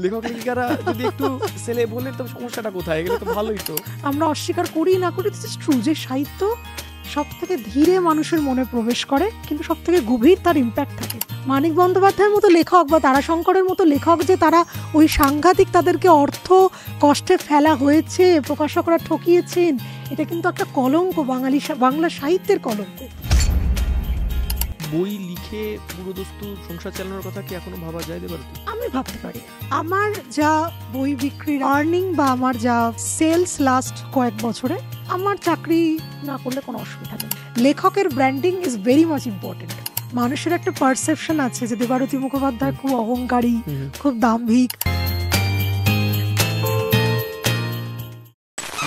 লেখক লেখিকারা যদি একটু সেলেব হলে তো সমস্যাটা কোথায়, এগুলো তো ভালোই তো। আমরা অস্বীকার করি না করি, দিস ইজ ট্রু যে সাহিত্য সব থেকে ধীরে মানুষের মনে প্রবেশ করে, কিন্তু সব থেকে গভীর তার ইম্প্যাক্ট থাকে। মানিক বন্দ্যোপাধ্যায়ের মতো লেখক বা তারাশঙ্করের মতো লেখক যে তারা ওই সাংঘাতিক তাদেরকে অর্থ কষ্টে ফেলা হয়েছে, প্রকাশকরা ঠকিয়েছেন, এটা কিন্তু একটা কলঙ্ক, বাংলা সাহিত্যের কলঙ্ক। বই লিখে পুরোদস্তু সংসার চালানোর কথা কি এখনো ভাবা যায় দেবারতী? আমি ভাবতে পারি। আমার যা বই বিক্রির আর্নিং বা আমার যা সেলস লাস্ট কয়েক বছরে, আমার চাকরি না করলে কোনো অসুবিধা নেই। লেখকের branding is very much important. মানুষের একটা পারসেপশন আছে যে দেবারতী মুখোপাধ্যায় খুব অহংকারী, খুব দাম্ভিক।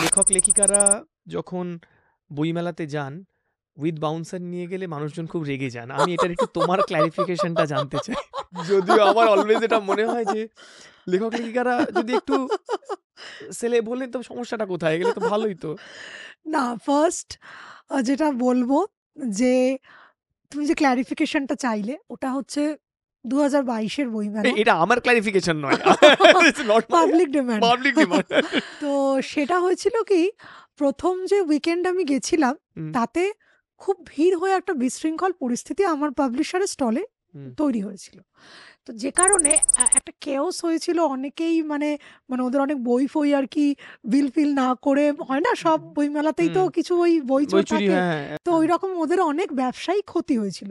লেখক লেখিকারা যখন বইমেলাতে যান উইথ বাউন্সার নিয়ে গেলে মানুষজন খুব রেগে যান। আমি এটার একটু তোমার ক্ল্যারিফিকেশনটা জানতে চাই। যদিও আমার অলওয়েজ এটা মনে হয় যে লেখক লেখিকারা যদি একটু সেলেব হলে তো সমস্যাটা কোথায়, এগুলো তো ভালোই তো। না, ফার্স্ট যেটা বলবো যে তুমি যে ক্ল্যারিফিকেশনটা চাইলে ওটা হচ্ছে 2022-এর বইমেলা। এটা আমার ক্ল্যারিফিকেশন নয়, পাবলিক ডিমান্ড। Public demand. তো সেটা হয়েছিল কি, প্রথম যে উইকেন্ড আমি গেছিলাম তাতে খুব ভিড় হয়ে একটা বিশৃঙ্খল পরিস্থিতি আমার পাবলিশারের স্টলে তৈরি হয়েছিল। তো যে কারণে একটা কেওস হয়েছিল, অনেকেই মানে ওদের অনেক বই ফই আর কি বিল ফিল না করে, হয় না সব বইমেলাতেই তো কিছু ওই বই চোর থাকে, তো ওই রকম ওদের অনেক ব্যবসায়িক ক্ষতি হয়েছিল।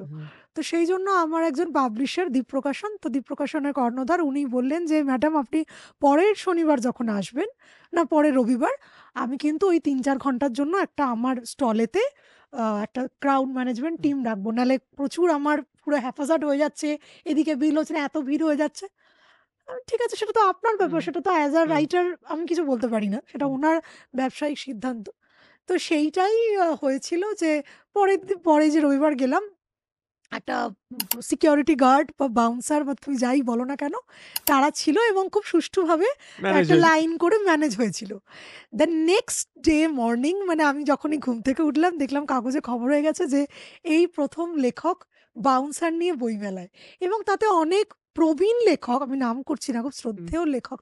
তো সেই জন্য আমার একজন পাবলিশার দীপ প্রকাশন, তো দীপ প্রকাশনের কর্ণধার, উনি বললেন যে ম্যাডাম আপনি পরের শনিবার যখন আসবেন, না পরের রবিবার, আমি কিন্তু ওই 3-4 ঘন্টার জন্য একটা আমার স্টলেতে একটা ক্রাউড ম্যানেজমেন্ট টিম রাখবো, নাহলে প্রচুর আমার পুরো হ্যাফাজার্ড হয়ে যাচ্ছে, এদিকে বিল হচ্ছে না, এত ভিড় হয়ে যাচ্ছে। ঠিক আছে, সেটা তো আপনার ব্যাপার, সেটা তো অ্যাজ আ রাইটার আমি কিছু বলতে পারি না, সেটা ওনার ব্যবসায়িক সিদ্ধান্ত। তো সেইটাই হয়েছিল যে পরে যে রবিবার গেলাম, একটা সিকিউরিটি গার্ড বা বাউন্সার বা তুমি যাই বলো না কেন, তারা ছিল এবং খুব সুষ্ঠুভাবে একটা লাইন করে ম্যানেজ হয়েছিল। দ্য নেক্সট ডে মর্নিং, মানে আমি যখনই ঘুম থেকে উঠলাম দেখলাম কাগজে খবর হয়ে গেছে যে এই প্রথম লেখক বাউন্সার নিয়ে বইমেলায়, এবং তাতে অনেক প্রবীণ লেখক, আমি নাম করছি না, খুব শ্রদ্ধেয় লেখক,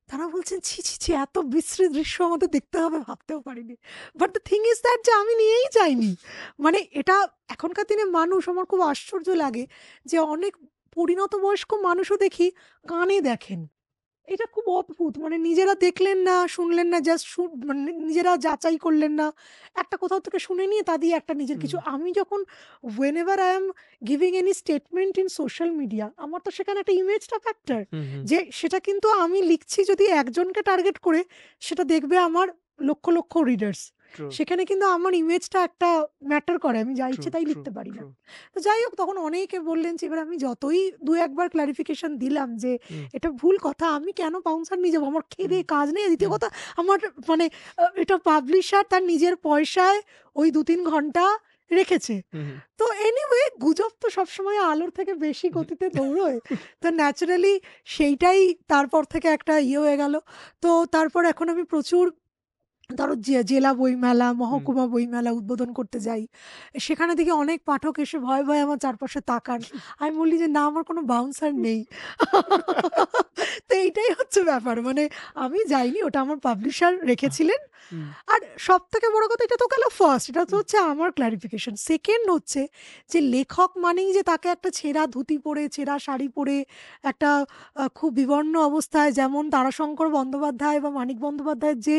তারা বলছেন ছি ছি ছি, এত বিশ্রী দৃশ্য আমাদের দেখতে হবে, ভাবতেও পারিনি। But the thing is that যে আমি নিয়েই যাইনি। মানে এটা এখনকার দিনে মানুষ, আমার খুব আশ্চর্য লাগে যে অনেক পরিণত বয়স্ক মানুষও দেখি কানে দেখেন। এটা খুব অদ্ভুত, মানে নিজেরা দেখলেন না, শুনলেন না, জাস্ট মানে নিজেরা যাচাই করলেন না, একটা কোথাও থেকে শুনে নিয়ে তা দিয়ে একটা নিজের কিছু। আমি যখন whenever I am giving any statement in social media, আমার তো সেখানে একটা ইমেজটা ফ্যাক্টর, যে সেটা কিন্তু আমি লিখছি যদি একজনকে টার্গেট করে, সেটা দেখবে আমার লক্ষ লক্ষ রিডার্স, সেখানে কিন্তু আমার ইমেজটা একটা ম্যাটার করে, আমি যা ইচ্ছে তাই লিখতে পারি না। তো যাই হোক, তখন অনেকে বললেন যে এবার আমি যতই 2-1 বার ক্লারিফিকেশন দিলাম যে এটা ভুল কথা, আমি কেন বাউন্সার নিয়ে যাবো, আমার খেয়ে কাজ নেই, দ্বিতীয় কথা আমার মানে এটা পাবলিশার তার নিজের পয়সায় ওই 2-3 ঘন্টা রেখেছে। তো এনিওয়ে, গুজব তো সবসময় আলোর থেকে বেশি গতিতে দৌড়োয়, তো ন্যাচারালি সেইটাই তারপর থেকে একটা হয়ে গেল। তো তারপর এখন আমি প্রচুর, ধরো জেলা বইমেলা, মহকুমা বইমেলা উদ্বোধন করতে যাই, সেখানে দেখি অনেক পাঠক এসে ভয় ভয় আমার চারপাশে তাকান, আমি বলি যে না, আমার কোনো বাউন্সার নেই। তো এইটাই হচ্ছে ব্যাপার, মানে আমি যাইনি, ওটা আমার পাবলিশার রেখেছিলেন। আর সব থেকে বড় কথা, এটা তো গেল ফার্স্ট, এটা তো হচ্ছে আমার ক্লারিফিকেশন। সেকেন্ড হচ্ছে যে লেখক মানেই যে তাকে একটা ছেঁড়া ধুতি পরে, ছেঁড়া শাড়ি পরে, একটা খুব বিবর্ণ অবস্থায়, যেমন তারাশঙ্কর বন্দ্যোপাধ্যায় বা মানিক বন্দ্যোপাধ্যায়ের যে,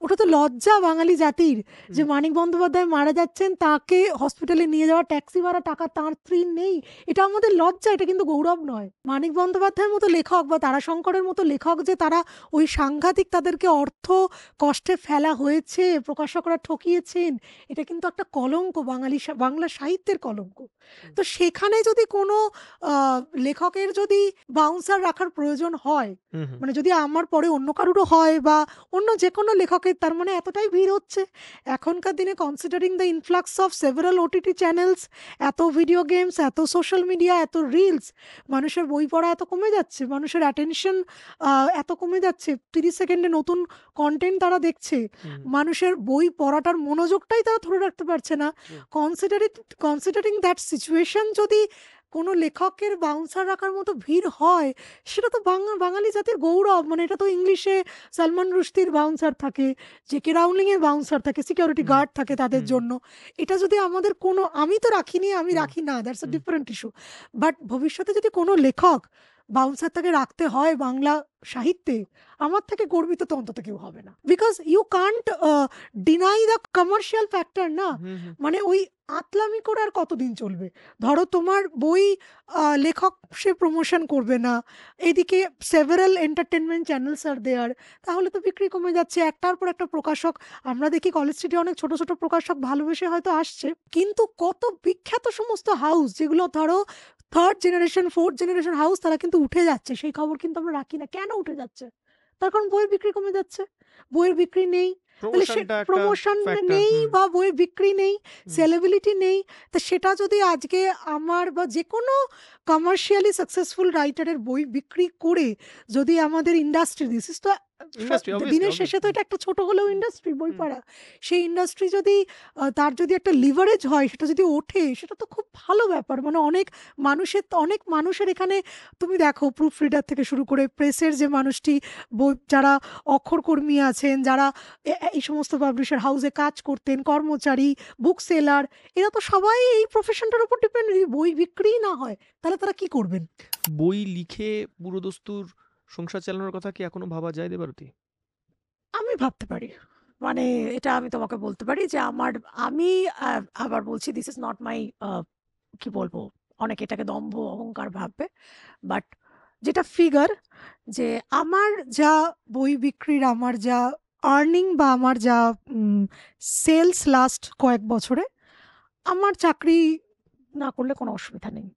ওটা তো লজ্জা বাঙালি জাতির, যে মানিক বন্দ্যোপাধ্যায় মারা যাচ্ছেন, তাকে হসপিটালে নিয়ে যাওয়া ট্যাক্সি ভাড়া টাকা তাঁর স্ত্রীর নেই, এটা আমাদের লজ্জা, এটা কিন্তু গৌরব নয়। মানিক বন্দ্যোপাধ্যায়ের মতো লেখক বা তারাশঙ্করের মতো লেখক যে তারা ওই সাংঘাতিক তাদেরকে অর্থ কষ্টে ফেলা হয়েছে, প্রকাশকরা ঠকিয়েছেন, এটা কিন্তু একটা কলঙ্ক, বাংলা সাহিত্যের কলঙ্ক। তো সেখানে যদি কোনো লেখকের যদি বাউন্সার রাখার প্রয়োজন হয়, মানে যদি আমার পরে অন্য কারুরও হয় বা অন্য যে কোনো লেখকের, তার মানে এতটাই ভিড় হচ্ছে এখনকার দিনে, considering the influx of several OTT channels, এত ভিডিও গেমস, এত সোশ্যাল মিডিয়া, এত রিলস, মানুষের বই পড়া এত কমে যাচ্ছে, মানুষের অ্যাটেনশন এত কমে যাচ্ছে, 30 সেকেন্ডে নতুন কন্টেন্ট তারা দেখছে, মানুষের বই পড়াটার মনোযোগটাই তারা ধরে রাখতে পারছে না। কনসিডারিং দ্যাট সিচুয়েশন, যদি কোনো লেখকের বাউন্সার রাখার মতো ভিড় হয়, সেটা তো বাঙালি জাতির গৌরব। মানে এটা তো ইংলিশে সালমান রুশদির বাউন্সার থাকে, জেকে রাউলিং এর বাউন্সার থাকে, সিকিউরিটি হুম, গার্ড থাকে তাদের হুম, জন্য। এটা যদি আমাদের কোনো, আমি তো রাখিনি, আমি হুম, রাখি না, that's a hmm. Different issue. But ভবিষ্যতে যদি কোনো লেখক বাউন্সার তাকে রাখতে হয় বাংলা সাহিত্যে, আমার থেকে গর্বিত তো অন্তত কেউ হবে না। Because you can't deny the commercial factor না। হুম, হুম, মানে ওই আতলামি করে আর কতদিন চলবে? ধরো তোমার বই লেখক সে প্রমোশন করবে না, এদিকে সেভারাল এন্টারটেনমেন্ট চ্যানেলস আর দেয়ার, তাহলে তো বিক্রি কমে যাচ্ছে। একটার পর একটা প্রকাশক, আমরা দেখি কলেজ স্ট্রিটে অনেক ছোট ছোট প্রকাশক ভালোবেসে হয়তো আসছে, কিন্তু কত বিখ্যাত সমস্ত হাউস যেগুলো ধরো third generation fourth generation house, তারা কিন্তু উঠে যাচ্ছে, সেই খবর কিন্তু আমরা রাখি না। কেন উঠে যাচ্ছে? তার কারণ বইয়ের বিক্রি কমে যাচ্ছে, বইয়ের বিক্রি নেই। তাহলে সে প্রমোশনটা একটা প্রমোশন ফ্যাক্টর। নেই হুম, বা বইয়ের বিক্রি নেই, হুম। সেলেবিলিটি নেই। তা সেটা যদি আজকে আমার বা যে কোনো কমার্শিয়ালি সাকসেসফুল রাইটারের বই বিক্রি করে যদি আমাদের ইন্ডাস্ট্রি, দিস ইজ তো ইন্ডাস্ট্রি অবভিয়াসলি, দিনের শেষে তো অবভিয়াসলি। এটা একটা ছোট হলেও হুম, ইন্ডাস্ট্রি, বই হুম। পড়া, সেই ইন্ডাস্ট্রি যদি তার যদি একটা লিভারেজ হয়, সেটা যদি ওঠে, সেটা তো খুব ভালো ব্যাপার। মানে অনেক মানুষের এখানে, তুমি দেখো প্রুফ রিডার থেকে শুরু করে প্রেসের যে মানুষটি, যারা অক্ষরকর্মী আছেন, যারা এই সমস্ত পাবলিশার হাউসে কাজ করতেন, কর্মচারী, বুক সেলার, এরা তো সবাই এই প্রফেশনটার উপর ডিপেন্ড। বই বিক্রিই না হয়, তাহলে তারা কি করবেন? বই লিখে পুরোদস্তুর সংসার চালানোর কথা কি এখনো ভাবা যায় দেবারতী? আমি ভাবতে পারি। মানে এটা আমি তোমাকে বলতে পারি যে আমি আবার বলছি, দিস ইজ নট মাই, কি বলবো, অনেকে এটাকে দম্ভ অহংকার ভাববে, বাট যেটা ফিগার, যে আমার যা বই বিক্রির, আমার যা আর্নিং বা আমার যা সেলস লাস্ট কয়েক বছরে, আমার চাকরি না করলে কোনো অসুবিধা নেই,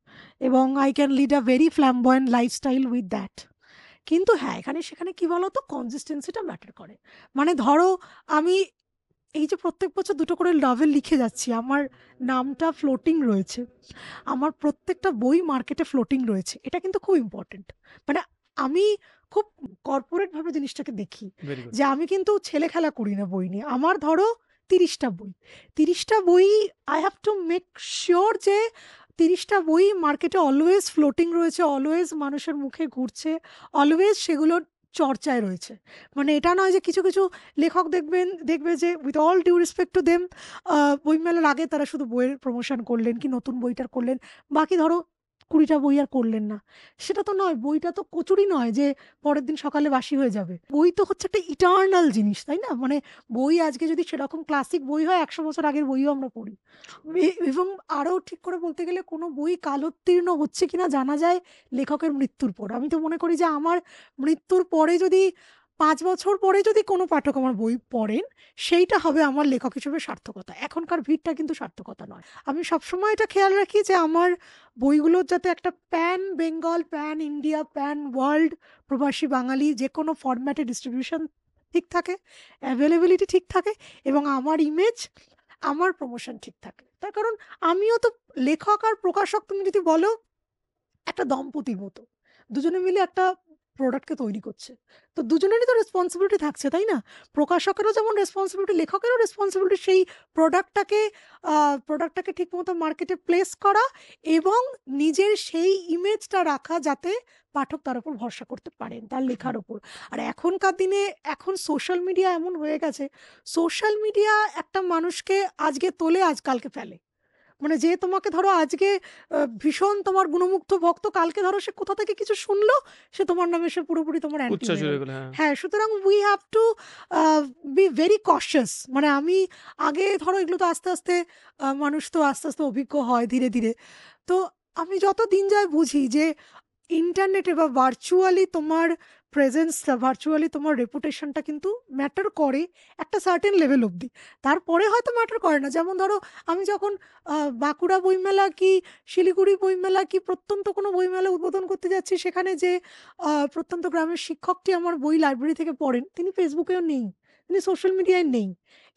এবং I can lead a very flamboyant lifestyle with that. কিন্তু হ্যাঁ, এখানে সেখানে কি বলতো, কনসিস্টেন্সিটা ম্যাটার করে। মানে ধরো আমি এই যে প্রত্যেক বছর দুটো করে নভেল লিখে যাচ্ছি, আমার নামটা ফ্লোটিং রয়েছে, আমার প্রত্যেকটা বই মার্কেটে ফ্লোটিং রয়েছে, এটা কিন্তু খুব ইম্পর্টেন্ট। মানে আমি খুব কর্পোরেট ভাবে জিনিসটাকে দেখি, ভেরি গুড। যে আমি কিন্তু ছেলে খেলা করি না বই নিয়ে। আমার ধরো 30টা বই, 30টা বই, I have to make sure যে 30টা বই মার্কেটে অলওয়েজ ফ্লোটিং রয়েছে, অলওয়েজ মানুষের মুখে ঘুরছে, অলওয়েজ সেগুলোর চর্চায় রয়েছে। মানে এটা নয় যে কিছু কিছু লেখক দেখবে যে with all due respect to them, বইমেলার আগে তারা শুধু বইয়ের প্রমোশন করলেন কি নতুন বইটার করলেন, বাকি ধরো 20টা বই আর করলেন না। সেটা তো নয়, বইটা তো কচুরি নয় যে পরের দিন সকালে বাসি হয়ে যাবে। বই তো হচ্ছে একটা ইটার্নাল জিনিস, তাই না? মানে বই আজকে যদি সেরকম ক্লাসিক বই হয়, 100 বছর আগের বইও আমরা পড়ি। এবং আরও ঠিক করে বলতে গেলে কোনো বই কালোত্তীর্ণ হচ্ছে কিনা জানা যায় লেখকের মৃত্যুর পর। আমি তো মনে করি যে আমার মৃত্যুর পরে যদি 5 বছর পরে যদি কোনো পাঠক আমার বই পড়েন, সেইটা হবে আমার লেখক হিসেবে সার্থকতা। এখনকার ভিড়টা কিন্তু সার্থকতা নয়। আমি সবসময় এটা খেয়াল রাখি যে আমার বইগুলোর যাতে একটা pan Bengal, pan India, pan world, প্রবাসী বাঙালি যে কোনো ফরম্যাটে ডিস্ট্রিবিউশন ঠিক থাকে, অ্যাভেলেবিলিটি ঠিক থাকে, এবং আমার ইমেজ, আমার প্রমোশন ঠিক থাকে। তার কারণ আমিও তো লেখক আর প্রকাশক, তুমি যদি বলো, একটা দম্পতির মতো। দুজনে মিলে একটা প্রোডাক্টকে তৈরি করছে। তো দুজনেরই তো রেসপন্সিবিলিটি থাকছে, তাই না? প্রকাশকেরও যেমন রেসপন্সিবিলিটি, লেখকেরও রেসপন্সিবিলিটি সেই প্রোডাক্টটাকে প্রোডাক্টটাকে ঠিকমতো মার্কেটে প্লেস করা, এবং নিজের সেই ইমেজটা রাখা, যাতে পাঠক তার উপর ভরসা করতে পারেন, তার লেখার উপর। আর এখনকার দিনে এখন সোশ্যাল মিডিয়া এমন হয়ে গেছে, সোশ্যাল মিডিয়া একটা মানুষকে আজকে তোলে, আজ কালকে ফেলে। মানে যে তোমাকে ধরো আজকে ভীষণ তোমার গুণমুগ্ধ ভক্ত, কালকে ধরো সে কোথা থেকে কিছু শুনলো, সে তোমার নামে সে পুরোপুরি তোমার অ্যান্টি উচ্ছ্বাস হয়ে হয়ে গেল। গেল, হ্যাঁ। হ্যাঁ, সুতরাং we have to be very কশাস। মানে আমি আগে ধরো এগুলো তো আস্তে আস্তে, মানুষ তো আস্তে আস্তে অভিজ্ঞ হয় ধীরে ধীরে। তো আমি যত দিন যায় বুঝি যে ইন্টারনেটে বা ভার্চুয়ালি তোমার প্রেজেন্সটা, ভার্চুয়ালি তোমার রেপুটেশনটা কিন্তু ম্যাটার করে একটা সার্টেন লেভেল অবধি। তারপরে হয়তো ম্যাটার করে না। যেমন ধরো আমি যখন বাঁকুড়া বইমেলা কি শিলিগুড়ি বইমেলা কি প্রত্যন্ত কোনো বইমেলা উদ্বোধন করতে যাচ্ছি, সেখানে যে প্রত্যন্ত গ্রামের শিক্ষকটি আমার বই লাইব্রেরি থেকে পড়েন, তিনি ফেসবুকেও নেই, তিনি সোশ্যাল মিডিয়ায় নেই,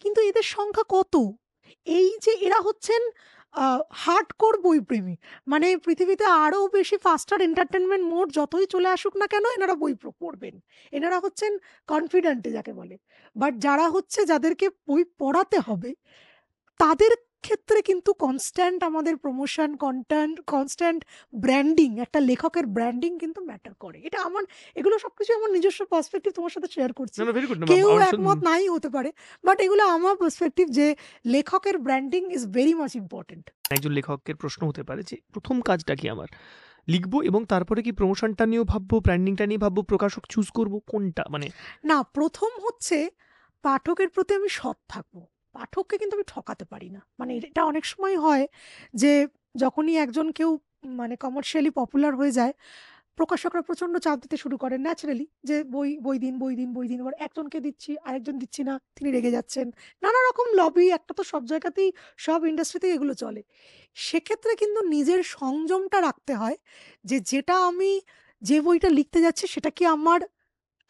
কিন্তু এদের সংখ্যা কত! এই যে এরা হচ্ছেন হার্ডকোর বইপ্রেমী। মানে পৃথিবীতে আরো বেশি ফাস্টার এন্টারটেনমেন্ট মোড যতই চলে আসুক না কেন, এনারা বই পড়বেন। এনারা হচ্ছেন কনফিডেন্ট যাকে বলে। বাট যারা হচ্ছে, যাদেরকে বই পড়াতে হবে, তাদের ক্ষেত্রে কিন্তু কনস্ট্যান্ট আমাদের প্রমোশন, কনস্ট্যান্ট ব্র্যান্ডিং, একটা লেখকের ব্র্যান্ডিং কিন্তু ম্যাটার করে। এটা আমার, এগুলো সবকিছু আমার নিজস্ব পার্সপেক্টিভ তোমার সাথে শেয়ার করছি। না, না, ভেরি গুড। কেউ একমত নাই হতে পারে, বাট এগুলো আমার পার্সপেক্টিভ যে লেখকের branding is very much important. একজন লেখকের প্রশ্ন হতে পারে যে প্রথম কাজটা কি আমার, লিখবো এবং তারপরে কি প্রমোশনটা নিয়েও ভাববো, ব্র্যান্ডিংটা নিয়ে ভাববো, প্রকাশক চুজ করব কোনটা? মানে না, প্রথম হচ্ছে পাঠকের প্রতি আমি সৎ থাকবো। পাঠককে কিন্তু আমি ঠকাতে পারি না। মানে এটা অনেক সময় হয় যে যখনই একজন কেউ মানে কমার্শিয়ালি পপুলার হয়ে যায়, প্রকাশকরা প্রচন্ড চাপ দিতে শুরু করেন ন্যাচারালি, যে বই বই দিন, বই দিন, বই দিন। এবার একজনকে দিচ্ছি, আরেকজন দিচ্ছি না, তিনি রেগে যাচ্ছেন। নানা রকম লবি, একটা তো সব জায়গাতেই, সব ইন্ডাস্ট্রিতেই এগুলো চলে। সেক্ষেত্রে কিন্তু নিজের সংযমটা রাখতে হয় যে যেটা আমি, যে বইটা লিখতে যাচ্ছি সেটা কি আমার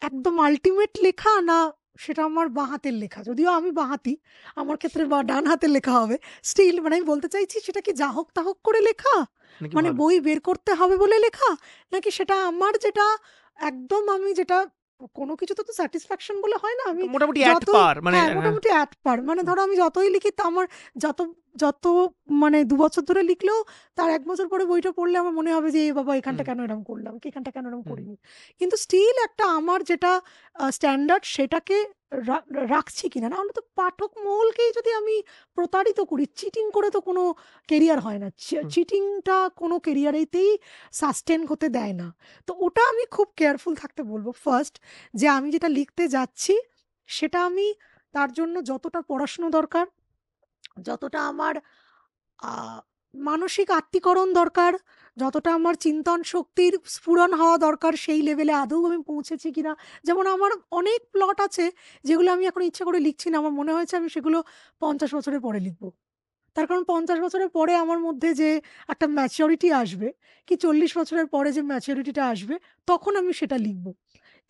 একদম আল্টিমেট লেখা, না সেটা আমার বাঁ হাতের লেখা। যদিও আমি বাঁহাতি, আমার ক্ষেত্রে বা ডান হাতের লেখা হবে। স্টিল মানে আমি বলতে চাইছি সেটা কি যা হোক তা হোক করে লেখা? নাকি মানে ভালো বই বের করতে হবে বলে লেখা? নাকি সেটা আমার যেটা একদম, আমি যেটা কোনো কিছুতে তো স্যাটিসফ্যাকশন বলে হয় না। আমি মোটামুটি অ্যাট যতই, পার, মানে হ্যাঁ, মোটামুটি অ্যাট পার। মানে ধরো আমি যতই লিখি তা আমার যত যত মানে ২ বছর ধরে লিখলেও তার ১ বছর পরে বইটা পড়লে আমার মনে হবে যে, "এ বাবা এখানটা কেন এরম করলাম? কি এখানটা কেন এরম করিনি?" কিন্তু স্টিল একটা আমার যেটা স্ট্যান্ডার্ড সেটাকে রা রাখছি কিনা। না হলে তো পাঠক মহলকেই যদি আমি প্রতারিত করি, চিটিং করে তো কোনো কেরিয়ার হয় না। চিটিংটা কোনো কেরিয়ারেতেই সাস্টেন হতে দেয় না। তো ওটা আমি খুব কেয়ারফুল থাকতে বলব। ফার্স্ট, যে আমি যেটা লিখতে যাচ্ছি সেটা আমি, তার জন্য যতটা পড়াশুনো দরকার, যতটা আমার আ মানসিক আত্তীকরণ দরকার, যতটা আমার চিন্তন শক্তির স্ফুরণ হওয়া দরকার, সেই লেভেলে আদৌ আমি পৌঁছেছি কিনা। যেমন আমার অনেক প্লট আছে যেগুলো আমি এখন ইচ্ছে করে লিখছি না। আমার মনে হয়েছে আমি সেগুলো ৫০ বছরের পরে লিখব। তার কারণ ৫০ বছরের পরে আমার মধ্যে যে একটা ম্যাচিউরিটি আসবে, কি ৪০ বছরের পরে যে ম্যাচিউরিটিটা আসবে, তখন আমি সেটা লিখব।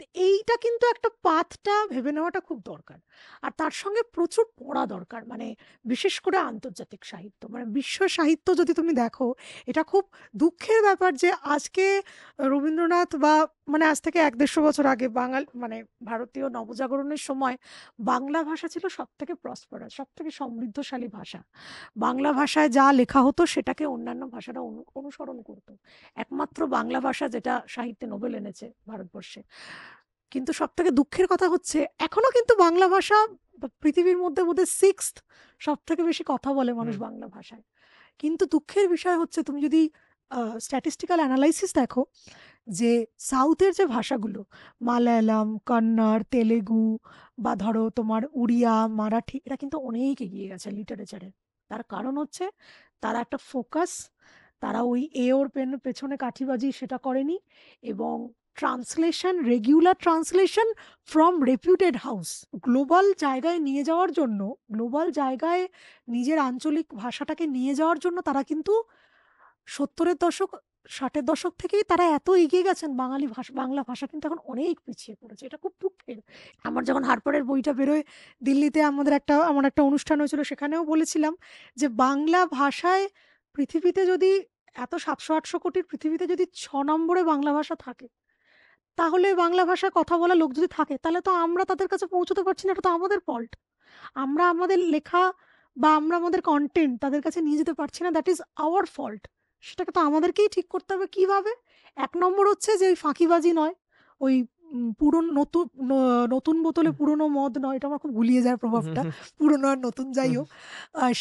তো এইটা কিন্তু একটা পাথটা ভেবে নেওয়াটা খুব দরকার। আর তার সঙ্গে প্রচুর পড়া দরকার। মানে বিশেষ করে আন্তর্জাতিক সাহিত্য। মানে বিশ্ব সাহিত্য যদি তুমি দেখো, এটা খুব দুঃখের ব্যাপার যে আজকে রবীন্দ্রনাথ বা মানে আজ থেকে ১-১৫০ বছর আগে মানে ভারতীয় নবজাগরণের সময় বাংলা ভাষা ছিল সবথেকে প্রসপারাস, সবথেকে সমৃদ্ধশালী ভাষা। বাংলা ভাষায় যা লেখা হতো সেটাকে অন্যান্য ভাষারা অনুসরণ করত। একমাত্র বাংলা ভাষা যেটা সাহিত্যে নোবেল এনেছে ভারতবর্ষে। কিন্তু সবথেকে দুঃখের কথা হচ্ছে এখনো কিন্তু বাংলা ভাষা পৃথিবীর মধ্যে বোধহয় 6th সবথেকে বেশি কথা বলে মানুষ বাংলা ভাষায়। কিন্তু দুঃখের বিষয় হচ্ছে তুমি যদি স্ট্যাটিস্টিক্যাল অ্যানালাইসিস দেখো, যে সাউথের যে ভাষাগুলো, মালায়ালাম, কন্নড়, তেলেগু বা ধরো তোমার উড়িয়া, মারাঠি, এরা কিন্তু অনেক এগিয়ে গেছে লিটারেচারে। তার কারণ হচ্ছে তারা একটা ফোকাস, তারা ওই এ ওর পেছনে কাঠিবাজি সেটা করেনি, এবং translation, regular translation from reputed house, global জায়গায় নিয়ে যাওয়ার জন্য, গ্লোবাল জায়গায় নিজের আঞ্চলিক ভাষাটাকে নিয়ে যাওয়ার জন্য তারা কিন্তু ৭০-এর দশক, ৬০-এর দশক থেকেই তারা এত এগিয়ে গেছেন। বাংলা ভাষা কিন্তু এখন অনেক পিছিয়ে পড়েছে। এটা খুব দুঃখের। আমার যখন হারপারের বইটা বেরোয় দিল্লিতে আমার একটা অনুষ্ঠান হয়েছিল, সেখানেও বলেছিলাম যে বাংলা ভাষায় পৃথিবীতে যদি এত ৭০০-৮০০ কোটির পৃথিবীতে যদি ৬ নম্বরে বাংলা ভাষা থাকে, তাহলে বাংলা ভাষায় কথা বলা লোক যদি থাকে, তাহলে তো আমরা তাদের কাছে পৌঁছতে পারছি না। এটা তো আমাদের ফল্ট। আমরা আমাদের লেখা বা আমরা আমাদের কনটেন্ট তাদের কাছে নিয়ে যেতে পারছি না, দ্যাট ইজ আওয়ার ফল্ট। সেটাকে তো আমাদেরকেই ঠিক করতে হবে। কিভাবে? ১ নম্বর হচ্ছে যে ওই ফাঁকিবাজি নয়, ওই নতুন বোতলে পুরনো মদ নয়, এটা আমার খুব গুলিয়ে যায় প্রভাবটা। পুরনো আর নতুন যাই হোক।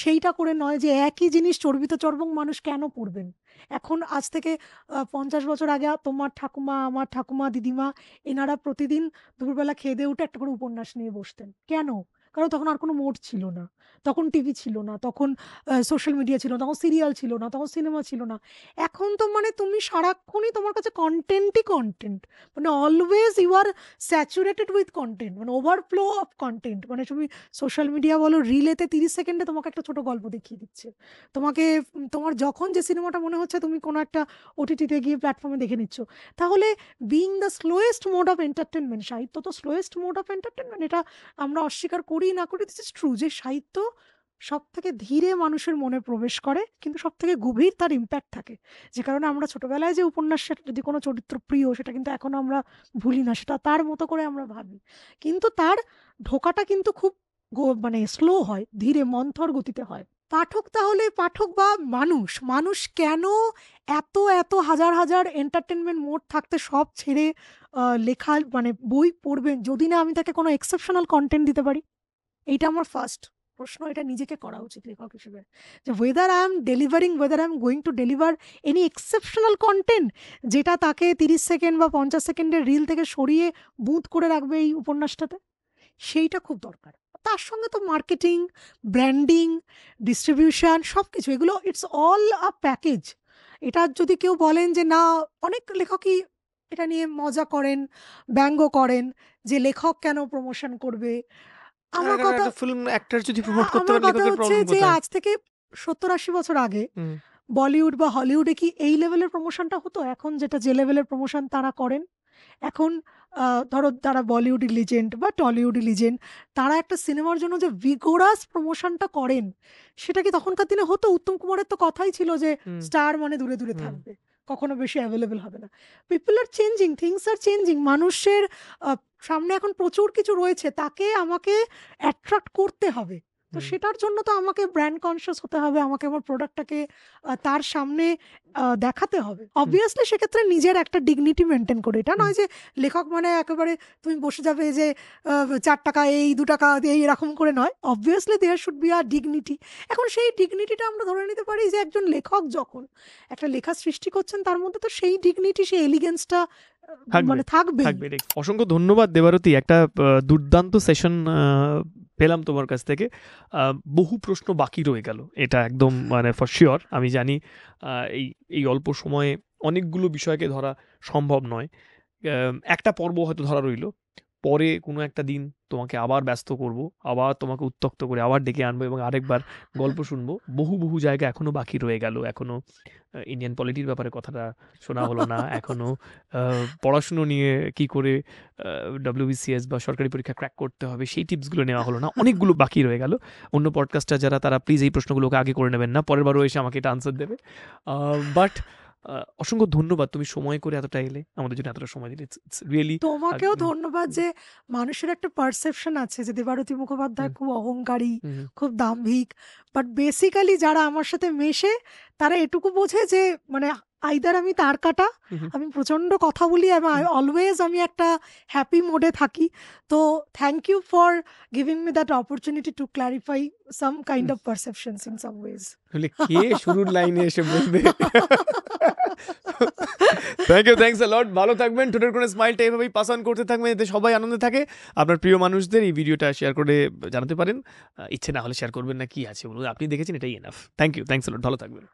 সেইটা করে নয় যে একই জিনিস চর্বিত চর্বং মানুষ কেন পড়বেন? এখন আজ থেকে ৫০ বছর আগে তোমার ঠাকুমা, আমার ঠাকুমা, দিদিমা, এনারা প্রতিদিন দুপুরবেলা খেয়ে দেয়ে উঠে একটা করে উপন্যাস নিয়ে বসতেন। কেন? কারণ তখন আর কোনো মোড ছিল না। তখন টিভি ছিল না, তখন সোশ্যাল মিডিয়া ছিল না, তখন সিরিয়াল ছিল না, তখন সিনেমা ছিল না। এখন তো মানে তুমি সারাক্ষণই তোমার কাছে কনটেন্টই কনটেন্ট। মানে always you are saturated with content, মানে ওভারফ্লো অফ কনটেন্ট। মানে তুমি সোশ্যাল মিডিয়া বলো, রিলেতে ৩০ সেকেন্ডে তোমাকে একটা ছোট গল্প দেখিয়ে দিচ্ছে। তোমাকে তোমার যখন যে সিনেমাটা মনে হচ্ছে তুমি কোনো একটা ওটিটিতে গিয়ে প্ল্যাটফর্মে দেখে নিচ্ছ। তাহলে being the slowest mode of entertainment, সাহিত্য তো স্লোয়েস্ট মোড অফ এন্টারটেনমেন্ট, এটা আমরা অস্বীকার করি না করি, দিস ইজ ট্রু, যে সাহিত্য সবথেকে ধীরে মানুষের মনে প্রবেশ করে, কিন্তু সবথেকে গভীর তার ইমপ্যাক্ট থাকে। যে কারণে আমরা ছোটবেলায় যে উপন্যাসের যদি কোনো চরিত্র প্রিয়, সেটা কিন্তু এখনো আমরা ভুলি না, সেটা তার মতো করে আমরা ভাবি। কিন্তু তার ঢোকাটা কিন্তু খুব মানে স্লো হয়, ধীরে মন্থর গতিতে হয়। পাঠক তাহলে পাঠক বা মানুষ কেন এত এত হাজার হাজার এন্টারটেনমেন্ট মোড থাকতে সব ছেড়ে লেখা মানে বই পড়বেন যদি না আমি তাকে কোনো এক্সেপশনাল কন্টেন্ট দিতে পারি? এইটা আমার ফার্স্ট প্রশ্ন, এটা নিজেকে করা উচিত লেখক হিসেবে, যে weather I am going to deliver any exceptional content যেটা তাকে 30 সেকেন্ড বা 50 সেকেন্ডের রিল থেকে সরিয়ে বুঁদ করে রাখবে এই উপন্যাসটাতে, সেইটা খুব দরকার। তার সঙ্গে তো মার্কেটিং, ব্র্যান্ডিং, ডিস্ট্রিবিউশন সব কিছু, এগুলো ইটস অল আ প্যাকেজ। এটা যদি কেউ বলেন যে না, অনেক লেখকই এটা নিয়ে মজা করেন, ব্যঙ্গ করেন যে লেখক কেন প্রমোশন করবে। আমার কথা ফিল্ম অ্যাক্টর যদি প্রমোট করতে আমার পারে কথা লেখকের হচ্ছে প্রবলেম যে কোথায়? আজ থেকে 70-80 বছর আগে হুম, বলিউড বা হলিউডে কি এই লেভেলের প্রমোশনটা হতো? এখন যেটা যে লেভেলের প্রমোশন তারা করেন, এখন ধরো তারা বলিউডি লিজেন্ড বা টলিউডি লিজেন্ড, তারা একটা সিনেমার জন্য যে ভিগোরাস প্রমোশনটা করেন, সেটা কি তখনকার দিনে হতো? উত্তম কুমারের তো কথাই ছিল যে হুম, স্টার মানে দূরে দূরে হুম, থাকবে, কখনো বেশি অ্যাভেলেবেল হবে না। People R changing, things are changing. মানুষের সামনে এখন প্রচুর কিছু রয়েছে, তাকে আমাকে অ্যাট্রাক্ট করতে হবে। তো হুম, সেটার জন্য তো আমাকে ব্র্যান্ড কনসিয়াস হতে হবে, আমাকে আমার প্রোডাক্টটাকে তার সামনে দেখাতে হবে। হুম, অবভিয়াসলি সেক্ষেত্রে নিজের একটা ডিগনিটি মেনটেন করে। এটা হুম, নয় যে লেখক মানে একেবারে তুমি বসে যাবে যে 4 টাকা এই 2 টাকা এই এরকম করে নয়। Obviously there should be a dignity. এখন সেই ডিগনিটিটা আমরা ধরে নিতে পারি যে একজন লেখক যখন একটা লেখা সৃষ্টি করছেন তার মধ্যে তো সেই ডিগনিটি, সেই এলিগেন্সটা থাকবে মানে থাকবেই। থাকবে রে। অসংখ্য ধন্যবাদ দেবারতী, একটা দুর্দান্ত সেশন পেলাম তোমার কাছ থেকে। বহু প্রশ্ন বাকি রয়ে গেল, এটা একদম মানে ফর শিওর। আমি জানি এই এই অল্প সময়ে অনেকগুলো বিষয়কে ধরা সম্ভব নয়। একটা পর্ব হয়তো ধরা রইল, পরে কোনো একটা দিন তোমাকে আবার ব্যস্ত করব, আবার তোমাকে উত্ত্যক্ত করে আবার ডেকে আনবো এবং আরেকবার গল্প শুনবো। বহু বহু জায়গা এখনো বাকি রয়ে গেল, এখনো ইন্ডিয়ান পলিটির ব্যাপারে কথাটা শোনা হলো না, এখনো পড়াশুনো নিয়ে কি করে WBCS বা সরকারি পরীক্ষা ক্র্যাক করতে হবে সেই টিপসগুলো নেওয়া হলো না, অনেকগুলো বাকি রয়ে গেল। অন্য পডকাস্টার যারা, তারা প্লিজ এই প্রশ্নগুলোকে আগে করে নেবেন না, পরের বারও এসে আমাকে এটা আনসার দেবে। বাট অসংখ্য ধন্যবাদ, তুমি সময় করে এতটা এলে, আমাদের জন্য এতটা সময় দিলে। It's really. তোমাকেও ধন্যবাদ যে মানুষের একটা পারসেপশন আছে যে দেবারতী মুখোপাধ্যায় খুব অহংকারী, খুব দাম্ভিক, বাট বেসিক্যালি যারা আমার সাথে মেশে তারা এটুকু বোঝে যে মানে আইদার আমি তার কাটা, আমি প্রচন্ড কথা বলি এবং অলওয়েজ আমি একটা হ্যাপি মোডে থাকি। তো thank you for giving me that opportunity to clarify some kind of perceptions in some ways. কে শুরুর লাইনে এসে বলবে? Thanks a lot. ভালো থাকবেন, ঠোঁটের কোণে স্মাইলটা এভাবেই পাস অন করতে থাকবেন, এতে সবাই আনন্দে থাকে। আপনার প্রিয় মানুষদের এই ভিডিওটা শেয়ার করে জানাতে পারেন। ইচ্ছে না হলে শেয়ার করবেন না, কি আছে বলুন, আপনি দেখেছেন, এটাই এনাফ। থ্যাংকস আ লট, ভালো থাকবেন।